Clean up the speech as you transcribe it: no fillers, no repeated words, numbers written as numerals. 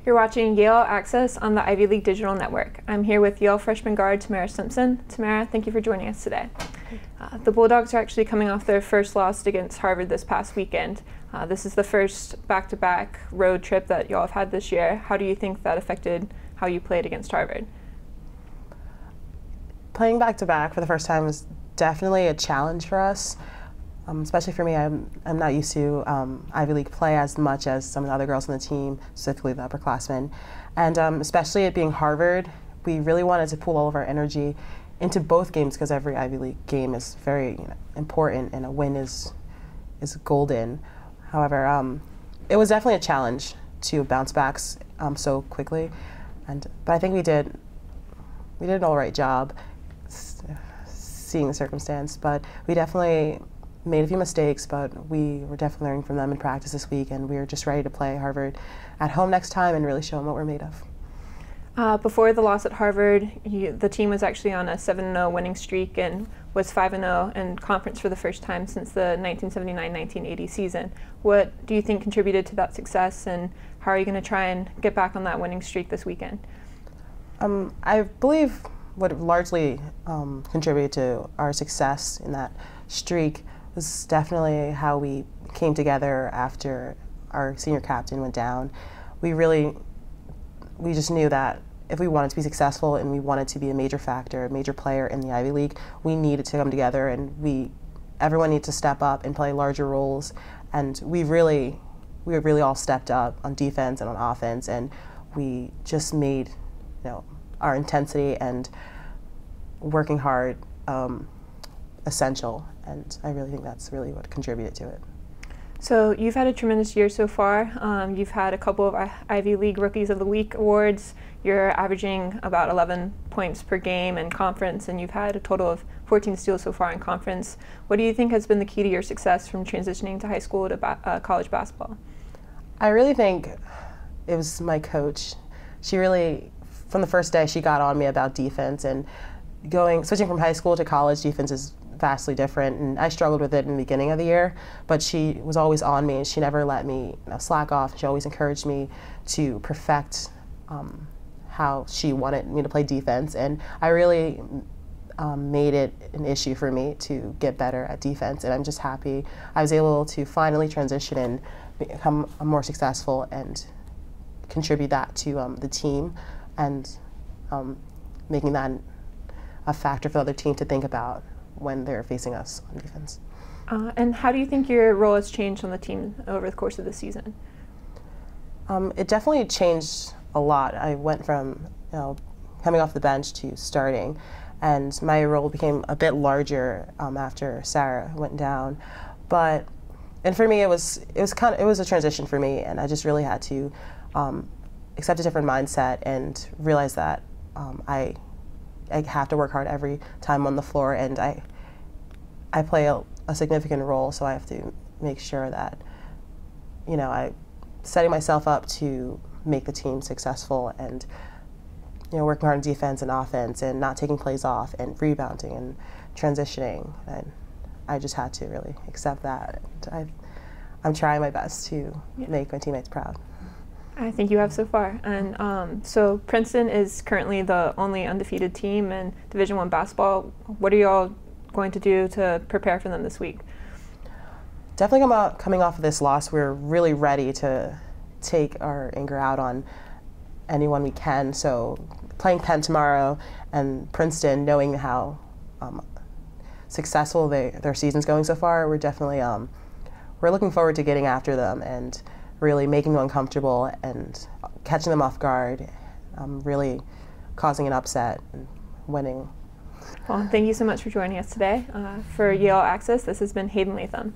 You're watching Yale Access on the Ivy League Digital Network. I'm here with Yale freshman guard Tamara Simpson. Tamara, thank you for joining us today. The Bulldogs are actually coming off their first loss against Harvard this past weekend. This is the first back-to-back road trip that y'all have had this year. How do you think that affected how you played against Harvard? Playing back-to-back for the first time was definitely a challenge for us. Especially for me, I'm not used to Ivy League play as much as some of the other girls on the team, specifically the upperclassmen. And especially it being Harvard, we really wanted to pool all of our energy into both games because every Ivy League game is very important and a win is golden. However, it was definitely a challenge to bounce back so quickly. But I think we did an all right job seeing the circumstance, but we definitely made a few mistakes, but we were definitely learning from them in practice this week, and we were just ready to play Harvard at home next time and really show them what we're made of. Before the loss at Harvard, the team was actually on a 7-0 winning streak and was 5-0 in conference for the first time since the 1979-1980 season. What do you think contributed to that success, and how are you going to try and get back on that winning streak this weekend? I believe what largely contributed to our success in that streak was definitely how we came together after our senior captain went down. We just knew that if we wanted to be successful and we wanted to be a major factor, a major player in the Ivy League, we needed to come together, and everyone needed to step up and play larger roles. And we really all stepped up on defense and on offense, and we just made our intensity and working hard essential, and I really think that's really what contributed to it. So you've had a tremendous year so far. You've had a couple of Ivy League Rookies of the Week awards. You're averaging about 11 points per game in conference, and you've had a total of 14 steals so far in conference. What do you think has been the key to your success from transitioning to high school to college basketball? I really think it was my coach. She really, from the first day, she got on me about defense, and switching from high school to college, defense is vastly different, and I struggled with it in the beginning of the year, but she was always on me, and she never let me slack off. She always encouraged me to perfect how she wanted me to play defense, and I really made it an issue for me to get better at defense, and I'm just happy I was able to finally transition and become more successful and contribute that to the team, and making that a factor for the other team to think about when they're facing us on defense. And how do you think your role has changed on the team over the course of the season? It definitely changed a lot. I went from coming off the bench to starting, and my role became a bit larger after Sarah went down. And for me, it was a transition for me, and I just really had to accept a different mindset and realize that I have to work hard every time on the floor, and I play a significant role, so I have to make sure that I'm setting myself up to make the team successful, and working hard on defense and offense, and not taking plays off, and rebounding and transitioning. And I just had to really accept that. And I'm trying my best to make my teammates proud. I think you have so far. And so Princeton is currently the only undefeated team in Division I basketball. What are you all going to do to prepare for them this week? Definitely coming off of this loss, we're really ready to take our anger out on anyone we can. So playing Penn tomorrow and Princeton, knowing how successful their season's going so far, we're definitely we're looking forward to getting after them and really making them uncomfortable and catching them off guard, really causing an upset and winning. Well, thank you so much for joining us today. For Yale Access, this has been Hayden Latham.